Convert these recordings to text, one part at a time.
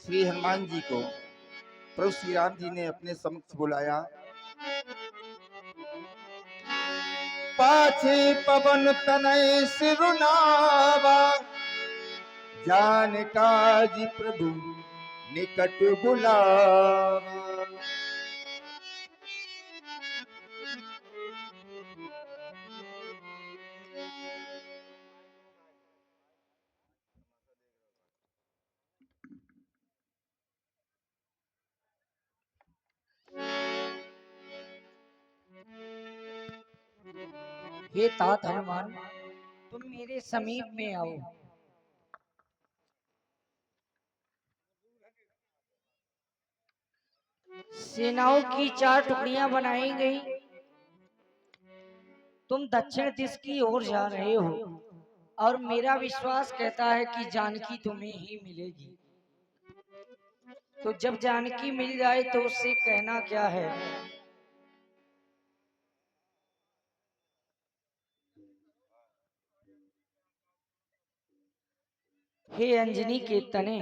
श्री हनुमान जी को प्रभु श्री राम जी ने अपने समक्ष बुलाया। पाछे पवन तनय सिरुनावा, जान काज प्रभु निकट बुलावा। हे तात हनुमान, तुम मेरे समीप में आओ। सेनाओं की 4 टुकड़ियां बनाई गई। तुम दक्षिण दिश की ओर जा रहे हो और मेरा विश्वास कहता है कि जानकी तुम्हें ही मिलेगी। तो जब जानकी मिल जाए तो उससे कहना क्या है। हे अंजनी के तने,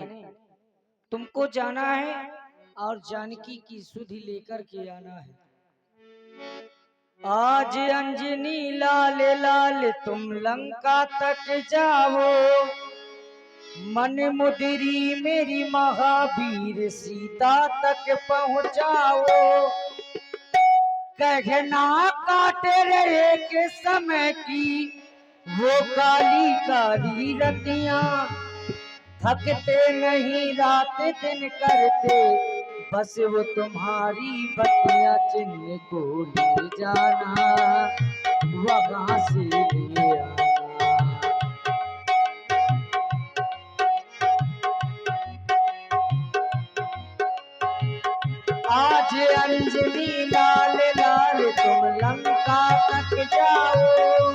तुमको जाना है और जानकी की सुधि लेकर के आना है। आज अंजनी लाल लाल तुम लंका तक जाओ, मन मुदरी मेरी महावीर सीता तक पहुंचाओ। कहना काटे रहे के समय की वो काली काली रतियां, थकते नहीं रात दिन करते बस वो तुम्हारी बत्तियां। चिन्ह को ले जाना वहां से ले आना। आज अंजलि लाल लाल तुम लंका तक जाओ,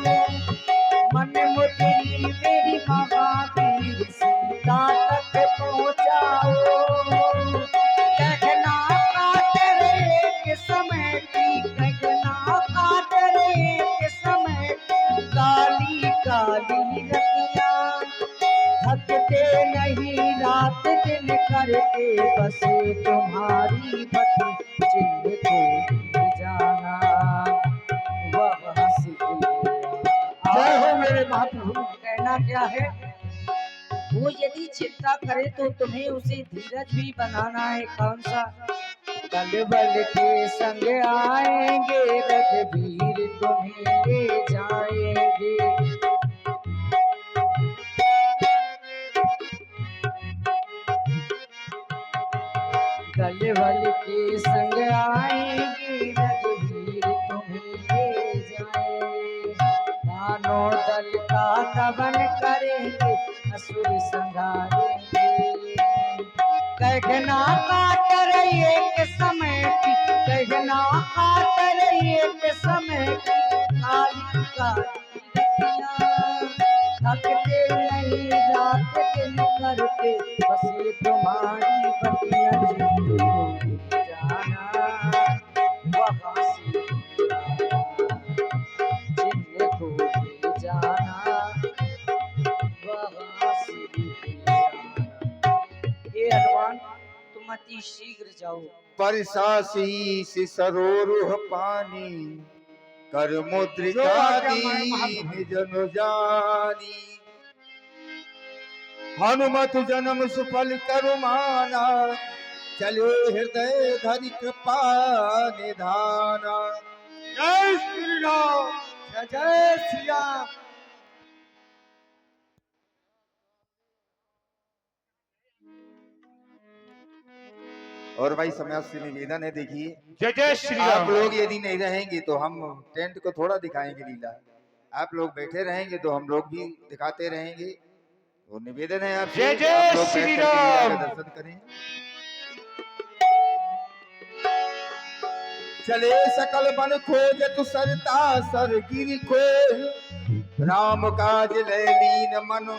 मन मुदरी मेरी महावीर सीता तक पहुंचाओ। कहना काट रहे के समय की, कहना काट रहे के समय की काली काली रतियां, थकते नहीं रात दिन करके बस तुम्हारी बत्ती। चिन्ह को ले जाना वहां से ले आना। जय हो मेरे महाप्रभु। कहना क्या है, वो यदि चिंता करे तो तुम्हें उसे धीरज भी बनाना है। कौन सा? बल बल के संग आएंगे रघुवीर तुम्हें ले जाएंगे। दल बल के संग आएंगे रघुवीर तुम्हें ले जाएंगे। दानों दल का दमन करेंगे असुर संहारेंगे। कहना काट रही एक समय की, कहना काट रही एक समय की काली काली रतियां, थकते नहीं रात दिन करते बस ये तुम्हारी बत्तियां। चिन्ह को ले जाना वहां से ले आना। चिन्ह को ले जाना वहां से ले आना। हे हनुमान, तुम अति शीघ्र जाओ। परसासी से सरोरुह पानी, कर मुद्रिका दीन जनु जानी। हनुमत जन्म सुफल करुमाना, चले हृदय धरि कृपा निधाना। जय श्री राम, जय श्री राम। और भाई समय से निवेदन है, देखिए जय जय श्री आप राम। लोग यदि नहीं रहेंगे तो हम टेंट को थोड़ा दिखाएंगे लीला। आप लोग बैठे रहेंगे तो हम लोग भी दिखाते रहेंगे। तो निवेदन है आपसे, जय जय आप लोग श्री बैठ करके लीला राम। का दर्शन करें। चले सकल बन खोजत सरता सर गिरि खोह, राम काज लय लीन मन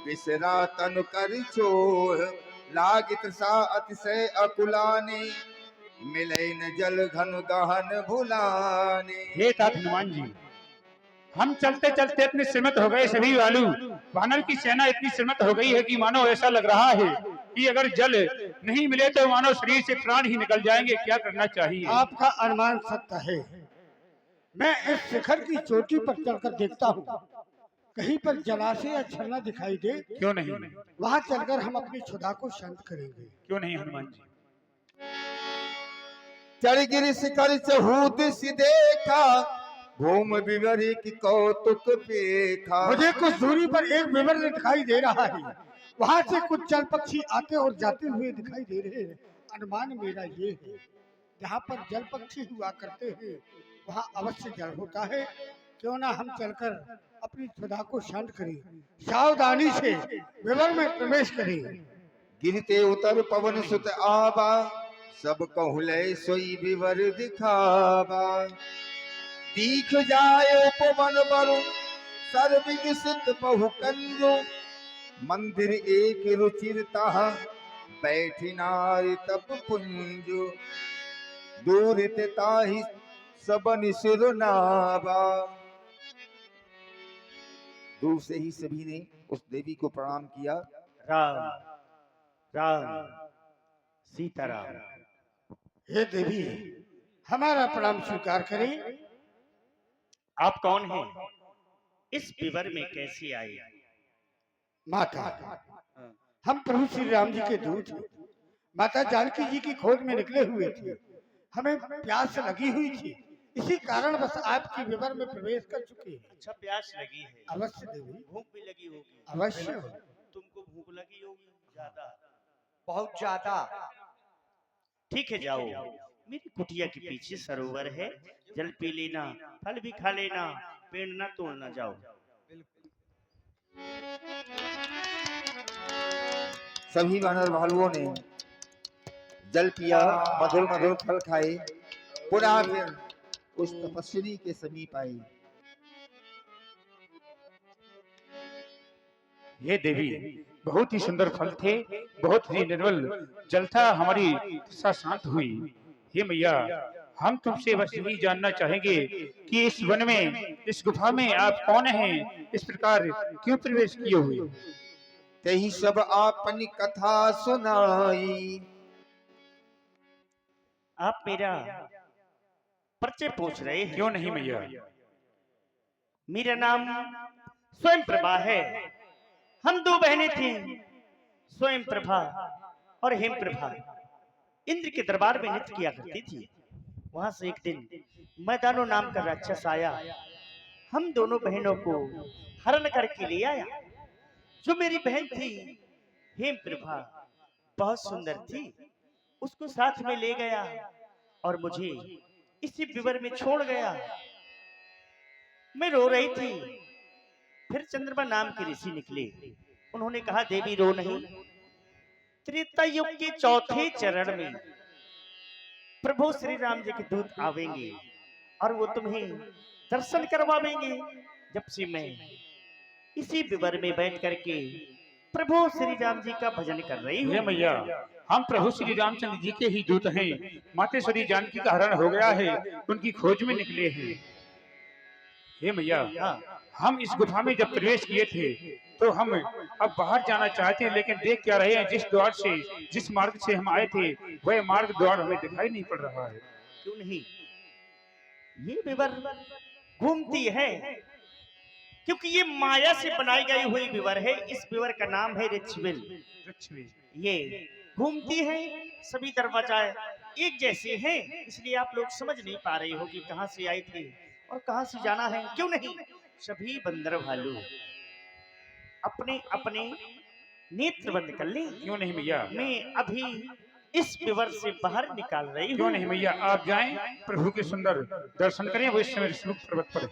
बिसरा तन कर छोह। लागित सा अतिशय अकुलाने, मिले न जल घन गहन भुलाने। हे तात हनुमान जी, हम चलते चलते इतने श्रीमत हो गए सभी वालू। वानर की सेना इतनी श्रीमत हो गई है कि मानो ऐसा लग रहा है कि अगर जल नहीं मिले तो मानव शरीर से प्राण ही निकल जाएंगे। क्या करना चाहिए? आपका अनुमान सत्य है। मैं इस शिखर की चोटी पर चढ़कर देखता हूँ, कहीं पर जलाशय या झरना दिखाई दे, क्यों नहीं? वहां चलकर हम अपनी क्षुधा को शांत करेंगे। क्यों नहीं हनुमान जी? चढ़ गिर शिखर चहूद सी देखा, भूम विवर की कौतुक पेखा। मुझे कुछ दूरी पर एक विवर दिखाई दे रहा है, वहां से कुछ जल पक्षी आते और जाते हुए दिखाई दे रहे हैं। अनुमान मेरा ये है, जहाँ पर जल पक्षी हुआ करते हैं वहाँ अवश्य जल होता है। क्यों ना हम चलकर अपनी क्षुधा को शांत करें, सावधानी से विवर में प्रवेश करें। गिरते उतर पवन सुत आवा, सब कहले सोई विवर दिखावा। दीख जाए पवन बरु सर्वविकसित बहु कंजो, मंदिर एक रुचिरता बैठी नारी तप पुंजो। दूर ते ताहि सबन सिर नावा। दूर से ही सभी ने उस देवी को प्रणाम किया। राम राम सीताराम। हे देवी, हमारा प्रणाम स्वीकार करें। आप कौन हैं? इस विवर में कैसे आए? माता, हम प्रभु श्री राम जी के दूत हैं। माता जानकी जी की खोज में निकले हुए थे, हमें प्यास लगी हुई थी, इसी कारण बस आपकी विवर में प्रवेश कर चुके हैं। अच्छा, प्यास लगी है। अवश्य देवी, भूख भी लगी होगी। अवश्य। तुमको भूख लगी होगी ज्यादा, बहुत ज्यादा। ठीक है, जाओ। मेरी कुटिया के पीछे सरोवर है, जल पी लेना, फल भी खा लेना, पेड़ ना तोड़ना। जाओ। सभी वानर भालुओं ने जल पिया, मधुर मधुर फल खाए, पुनः फिर उस तपस्विनी के समीप आई। ये देवी, बहुत ही सुंदर फल थे, बहुत ही निर्मल जल था, हमारी तृष्णा शांत हुई। हे मैया, हम तुमसे बस यही जानना चाहेंगे कि इस वन में, इस गुफा में आप कौन हैं? इस प्रकार क्यों प्रवेश किए हुए? तही सब आपनी कथा सुनाई। आप मेरा परिचय पूछ रहे हैं? क्यों नहीं मैया? मेरा नाम स्वयं प्रभा है। हम दो बहनें थी, स्वयं प्रभा और हेम प्रभा। इंद्र के दरबार में नृत्य किया करती थी। वहां से एक दिन मैदानो नाम का राक्षस आया, हम दोनों बहनों को हरण करके ले आया। जो मेरी बहन थी हेम प्रभा, बहुत सुंदर थी, उसको साथ में ले गया और मुझे इसी विवर में छोड़ गया। मैं रो रही थी। फिर चंद्रमा नाम के ऋषि निकले। उन्होंने कहा, देवी रो नहीं, त्रेता युग के चौथे चरण में प्रभु श्री राम जी के दूत आवेंगे और वो तुम्हें दर्शन करवावेंगे। जब से मैं इसी विवर में बैठ करके प्रभु श्री राम जी का भजन कर रही हूँ। हे मैया, हम प्रभु श्री रामचंद्र जी के ही दूत हैं। मातेश्वरी जानकी का हरण हो गया है, उनकी खोज में निकले हैं। हे मैया, हम इस गुफा में जब प्रवेश किए थे तो हम अब बाहर जाना चाहते हैं, लेकिन देख क्या रहे हैं, जिस द्वार से, जिस मार्ग से हम आए थे वह मार्ग द्वार हमें दिखाई नहीं पड़ रहा है। क्यों नहीं? ये विवर घूमती है, क्योंकि ये माया से बनाई गई हुई विवर है। इस विवर का नाम है ऋक्षवेल। ये घूमती है, सभी दरवाजा एक जैसे हैं, इसलिए आप लोग समझ नहीं पा रहे हो कि कहां से आए थे और कहां से जाना है। क्यों नहीं? सभी बंदर भालू अपने अपने नेत्र बंद कर ले। क्यों नहीं मैया? मैं अभी इस विवर से बाहर निकाल रही हूँ। क्यों नहीं मैया, आप जाएं, प्रभु के सुंदर दर्शन करें, वो इस समय ऋषमुख पर्वत पर है।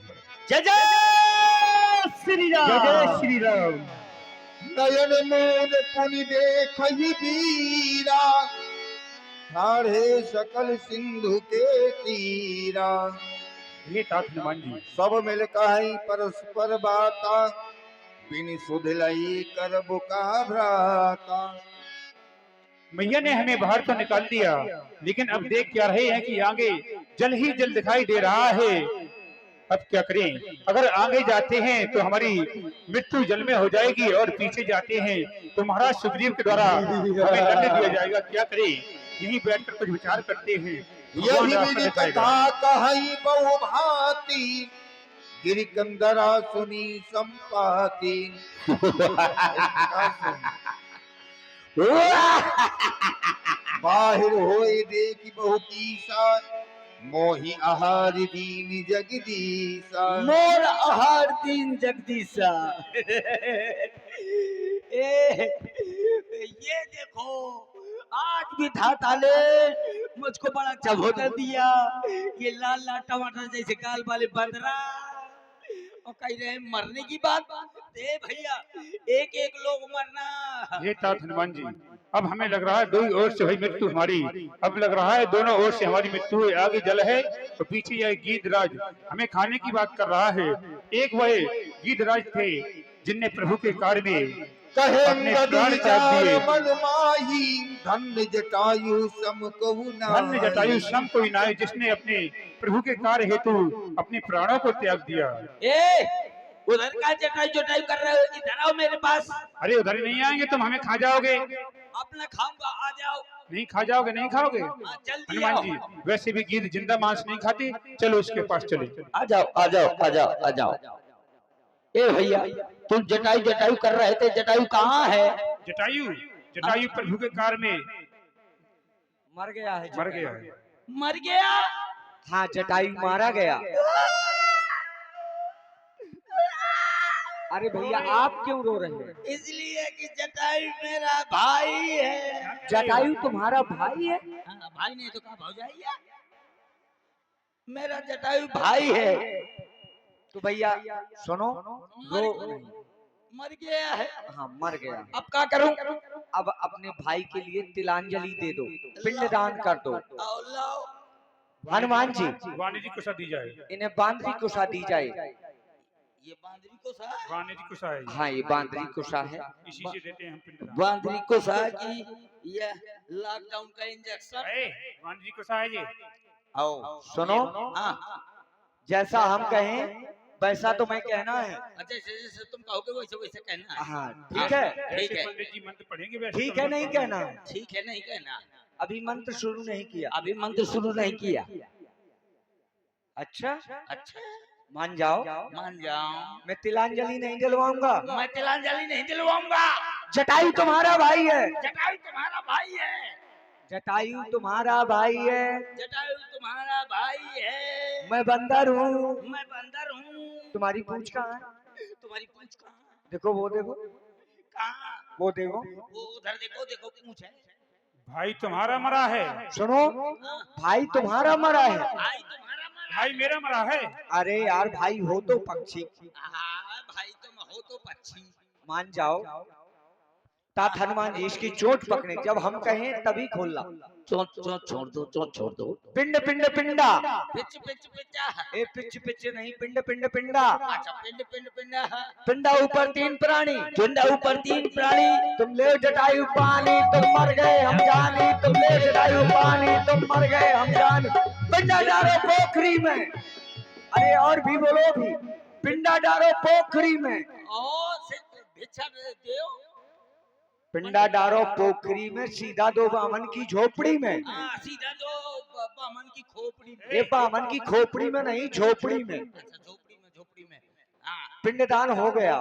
जय जय श्री राम। जय जय श्री राम। नयन मोर पुनि देखहि वीरा, ठाढ़े सकल सिंधु के तीरा। हे तात हनुमान जी, सब मिल कहि परस्पर बाता, बिन सुध लई कर बुका भ्राता। मैया ने हमें बाहर तो निकाल दिया, लेकिन अब देख क्या रहे हैं कि आगे जल ही जल दिखाई दे रहा है। अब क्या करें? अगर आगे जाते हैं तो हमारी मृत्यु जल में हो जाएगी और पीछे जाते हैं तो महाराज सुग्रीव के द्वारा हमें दंड दिया जाएगा। क्या करें? यहीं बैठकर कुछ विचार करते हैं। भगवान यही रास्ता विधि दिखाएगा। कथा कही बहु भांति गिरिकंदरा सुनी संपाति। बाहिर होए देख बहु कीसा मोहि आहार दीन जगदीसा। मोर आहार दीन जगदीशा। ये देखो आज भी था ने मुझको बड़ा चबोतर दिया। ये लाल लाल टमाटर जैसे गाल वाले बंदरा और कह रहे हैं मरने की बात। दे भैया एक एक लोग मरना। ये तात हनुमान जी, अब हमें लग रहा है दो ओर से हुई मृत्यु हमारी। अब लग रहा है दोनों ओर से हमारी मृत्यु है। आगे जल है तो पीछे यह गीधराज हमें खाने की बात कर रहा है। एक वह गीधराज थे जिनने प्रभु के कार्य में कहे अपने प्राण त्याग दिए। मन माही धन्य जटायु सम कहु धन्य जटायु सम कोई नाय, जिसने अपने प्रभु के कार्य हेतु अपने प्राणों को त्याग दिया। उधर का जटाई जटाई कर रहे हो, इधर आओ मेरे पास। अरे उधर ही नहीं आएंगे तुम, हमें खा जाओगे। अपना खाऊंगा, आ जाओ। नहीं खा जाओगे, नहीं खाओगे जल्दी हनुमान आओ। जी। वैसे भी गीध जिंदा मांस नहीं खाती, चलो उसके पास चले। आ जाओ आ जाओ आ जाओ आ जाओ। ए भैया तुम जटायु जटायु कर रहे थे, जटायु कहाँ है? जटायु जटायु प्रभु के कार्य में मर गया है। मर गया है। मर गया? हाँ जटायु मारा गया। अरे भैया आप क्यों रो रहे हैं? इसलिए कि जटायु मेरा भाई है। जटायु तुम्हारा भाई है? हाँ, भाई नहीं तो क्या भौजाई है? मेरा जटायु भाई है। तो भैया सुनो, रो मर गया है। हाँ मर गया। अब क्या करूं? अब अपने भाई के लिए तिलांजलि दे दो, पिंडदान कर दो। हनुमान जी वाणी जी को सा दी जाए। इन्हें बांदरी कुशा दी जाए। ये बांदरी कुशा है? वाणी जी को सा है। हाँ ये बांदरी कुशा है। इसी से देते हैं हम पिंडदान। बांदरी कुशा की ये लॉकडाउन का इंजेक्शन। वाणी जी को सा है ये। आओ सुनो, हाँ जैसा हम कहें वैसा तो मैं कहना है। अच्छा जैसे तुम कहोगे वैसे वैसे कहना है। हाँ ठीक है ठीक जैसे है पंडित जी मंत्र पढ़ेंगे वैसे ठीक है, नहीं कहना ठीक है, नहीं कहना। अभी मंत्र शुरू नहीं किया, अभी मंत्र शुरू नहीं किया। अच्छा अच्छा मान जाओ, मान जाओ। मैं तिलांजलि नहीं दिलवाऊंगा, मैं तिलांजलि नहीं दिलवाऊंगा। जटायु तुम्हारा भाई है। जटायु तुम्हारा भाई है। जटायु तुम्हारा भाई है। जटायु तुम्हारा भाई है। मैं बंदर हूँ, मैं बंदर हूँ। तुम्हारी पूंछ कहाँ है? तुम्हारी पूंछ कहाँ है? देखो वो देखो, कहाँ? वो देखो, वो उधर देखो, देखो पूंछ है। भाई तुम्हारा मरा है। सुनो, भाई तुम्हारा मरा है। भाई तुम्हारा मरा, भाई मेरा मरा है। अरे यार भाई हो तो पक्षी। भाई तुम हो तो पक्षी, मान जाओ। तात हनुमान जी इसकी चोट पकड़े, जब हम कहें तभी खोलना। चोट चोट छोड़ दो, चोट छोड़ दो। पिंड पिंड पिंडा, पिच पिच पिचा। ए पिच पिच नहीं, पिंड पिंड पिंडा। अच्छा पिंड पिंड पिंडा। पिंडा ऊपर तीन प्राणी, पिंडा ऊपर तीन प्राणी। तुम ले जटायु पानी, तुम मर गए हम जानी। तुम ले जटायु पानी, तुम मर गए हम जानी। पिंडा डालो पोखरी में। अरे और भी बोलो भी, पिंडा डालो पोखरी में। भिक्षा दो, पिंडा डारो पोखरी में, सीधा दो बामन की झोपड़ी में। सीधा दो बामन की खोपड़ी में। ये बामन की खोपड़ी में नहीं, झोपड़ी में। अच्छा झोपड़ी में, झोपड़ी में। पिंडदान हो गया।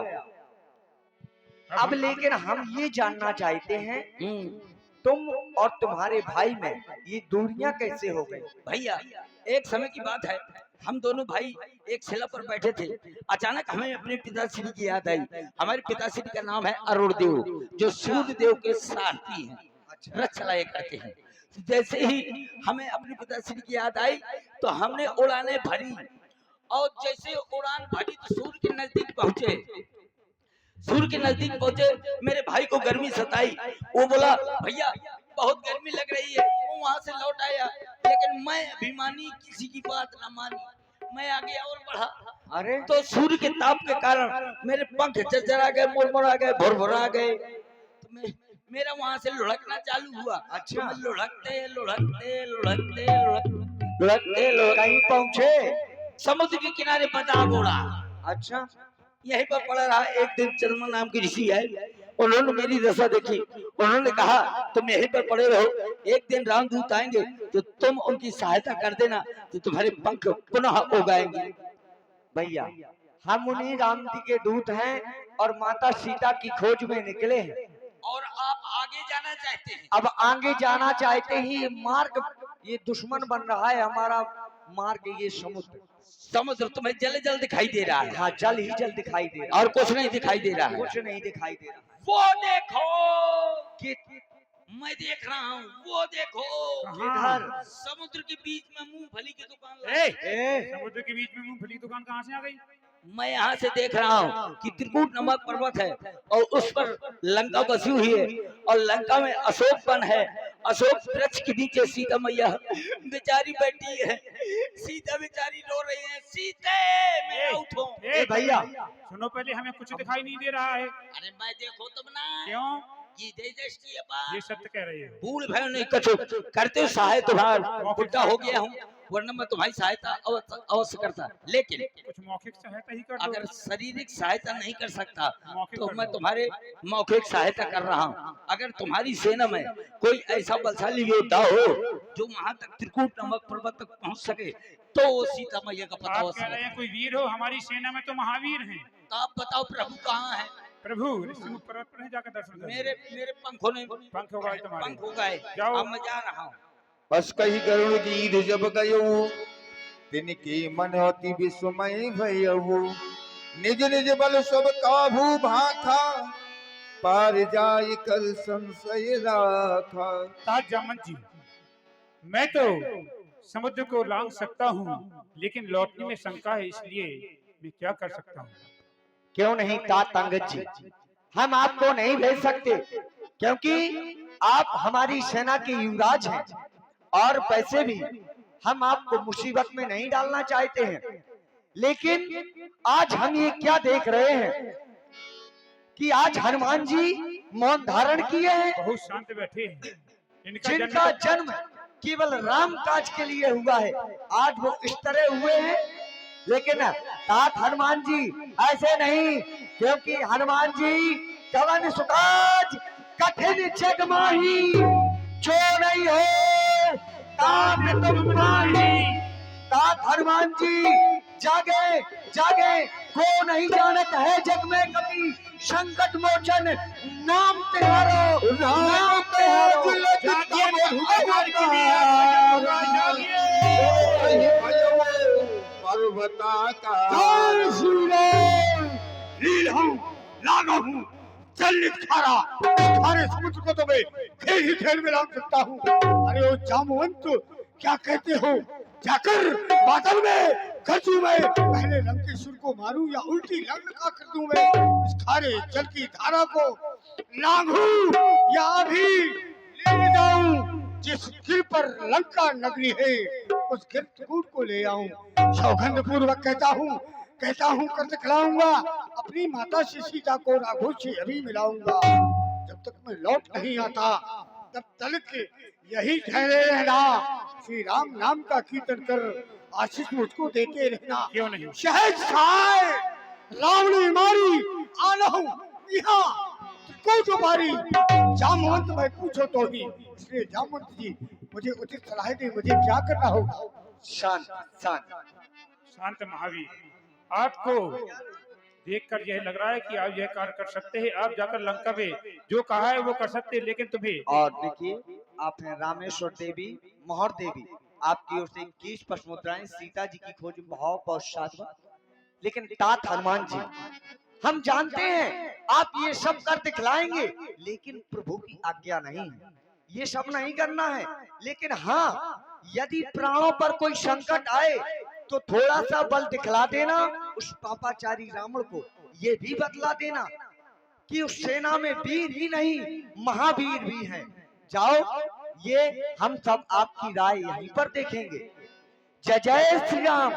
अब लेकिन हम ये जानना चाहते हैं तुम और तुम्हारे भाई में ये दूरियां कैसे हो गई? भैया एक समय की बात है, हम दोनों भाई एक शिला पर बैठे थे। अचानक हमें अपने पिताश्री की याद आई। हमारे पिताश्री का नाम है अरुण देव, जो सूर्य देव के सारथी हैं, रथ चलाया करते हैं। जैसे ही हमें अपने पिताश्री की याद आई तो हमने उड़ाने भरी, और जैसे उड़ान भरी तो सूर्य के नजदीक पहुंचे। सूर्य के नजदीक पहुंचे, मेरे भाई को गर्मी सताई। वो बोला भैया बहुत गर्मी लग रही है। वो वहां से लौट आया, लेकिन मैं अभिमानी किसी की बात न मानी, मैं आगे और बढ़ा। अरे तो सूर्य के ताप के कारण मेरे पंख चरचरा गए, मुरमुरा गए, भुरभुरा गए। तो मेरा वहां से लुढ़कना चालू हुआ। अच्छा तो लुढ़कते लुढ़कते लुढ़कते लुढ़कते लुढ़कते कहीं पहुंचे समुद्र के किनारे बता घोड़ा अच्छा यहीं पर पड़ा रहा। एक दिन चंद्रमा नाम की ऋषि है, उन्होंने मेरी दशा देखी, उन्होंने कहा तुम यहीं पर पड़े रहो, एक दिन रामदूत आएंगे तो तुम उनकी सहायता कर देना तो तुम्हारे पंख पुनः उगाएंगे। भैया, हम उन्हीं राम जी के दूत हैं और माता सीता की खोज में निकले हैं। और आप आगे जाना चाहते हैं? अब आगे जाना चाहते ही मार्ग, ये दुश्मन बन रहा है हमारा मार्ग, ये समुद्र। समुद्र तुम्हें जल जल दिखाई दे रहा है? हाँ, जल ही जल दिखाई दे रहा और कुछ नहीं दिखाई दे रहा है, है? कुछ नहीं दिखाई दे रहा है। वो देखो कि मैं देख रहा हूँ, वो देखो इधर समुद्र के बीच में मूंगफली की दुकान लगी। समुद्र के बीच में मूंगफली की दुकान कहाँ से आ गई? मैं यहाँ से देख रहा हूँ कि त्रिकूट नामक पर्वत है और उस पर लंका बसी हुई है और लंका में अशोक वन है। अशोक वृक्ष के नीचे सीता मैया बेचारी बैठी है, सीता बेचारी रो रही है, सीते मैं उठो। भैया सुनो, पहले हमें कुछ दिखाई नहीं दे रहा है। अरे मैं देखो तुम ना क्यों? ये दृष्टि है बात। ये सत्य कह रही है। भूल भयो नहीं कछु करते सहाय तुम्हार बुढ़ा हो गया हूँ, वरना मैं तुम्हारी सहायता अवश्य करता, लेकिन कुछ मौखिक सहायता ही कर दो। अगर शारीरिक सहायता नहीं कर सकता मौखिक तो कर मैं दो। तुम्हारे मौखिक सहायता कर रहा हूँ। अगर तुम्हारी सेना में कोई ऐसा बलशाली योद्धा हो जो वहां तक त्रिकूट नामक पर्वत तक पहुंच सके तो वो सीता मैया का पता आप अवश्य कह रहे हैं कोई वीर हो? हमारी सेना में तो महावीर हैं। तो आप बताओ प्रभु कहाँ है? प्रभु ऋषिमुख पर्वत पर जाकर दर्शन करो। मेरे मेरे पंखों ने पंख हो गए तुम्हारे। पंख हो गए, जाओ। अब मैं जा रहा हूँ। बस कही गरुड़ गीध जब गयो तिनके मन अति विस्मय भयऊ निज निज बल सब काबू भाखा पार जाय कर संशय राखा। ताज जामन जी, मैं तो समुद्र को लांघ सकता हूँ, लेकिन लौटने में शंका है, इसलिए मैं क्या कर सकता हूँ? क्यों नहीं तात अंगद जी, हम आपको नहीं भेज सकते क्योंकि आप हमारी सेना के युवराज हैं और वैसे भी हम आपको मुसीबत में नहीं डालना चाहते हैं। लेकिन आज हम ये क्या देख रहे हैं कि आज हनुमान जी मौन धारण किए हैं, बहुत शांत बैठे हैं। जिनका जन्म केवल राम काज के लिए हुआ है, आज वो इस तरह हुए हैं। लेकिन तात हनुमान जी ऐसे नहीं, क्योंकि हनुमान जी कवन सुकाज कठिन जग माही जो नहीं हो तात तुम माही। तात हनुमान जी जागे जागे, को नहीं जानत है जग में कभी संकट मोचन नाम तेहारो, नाम तेहारो। लागा हूँ चलित खारा, सारे समुद्र को तो मैं खेल ही खेल में लांग सकता हूँ। अरे ओ जामवंत, क्या कहते हो? जाकर बादल में कर दूं मैं, पहले लंकेश्वर को मारूं या उल्टी लंका कर दूं मैं, इस खारे जल की धारा को लांघूं या अभी ले जाऊं, जिस गिर पर लंका नगरी है उस गिर त्रिकूट को ले आऊं। सौगंध पूर्वक कहता हूँ कर दिखलाऊंगा, अपनी माता से सीता को राघव से अभी मिलाऊंगा। जब तक मैं लौट नहीं आता तब तक यही ठहरे रहना, श्री राम नाम का कीर्तन कर आशीष मुझको देते रहना। क्यों नहीं? सहज सहाय रावणी मारी आना यहाँ त्रिकूट मारी, जामवंत मैं पूछो तो ही। इसलिए जामवंत जी मुझे उचित सलाह दे, मुझे क्या करना होगा? शांत शांत शांत महावीर, आपको देखकर यह लग रहा है कि आप यह कार्य कर सकते हैं। आप जाकर लंका में जो कहा है वो कर सकते हैं, लेकिन तुम्हें और देखिए, आप हैं रामेश्वर देवी, मोहर देवी, आपकी ओर से 21 पशमुद्राएं सीता जी की खोज में भाव पश्चात। लेकिन तात हनुमान जी, हम जानते हैं आप ये सब कर दिखलाएंगे, लेकिन प्रभु की आज्ञा नहीं है, ये सब नहीं करना है। लेकिन हाँ, यदि प्राणों पर कोई संकट आए तो थोड़ा सा बल दिखला देना उस पापाचारी रावण को, ये भी बतला देना कि उस सेना में वीर ही नहीं महावीर भी हैं। जाओ, ये हम सब आपकी राय यहीं पर देखेंगे। जय जय श्री राम।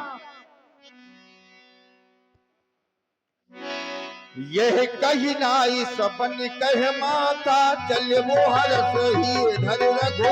यह कही नाई सपन कह माता चल वो हरस ही धर रघु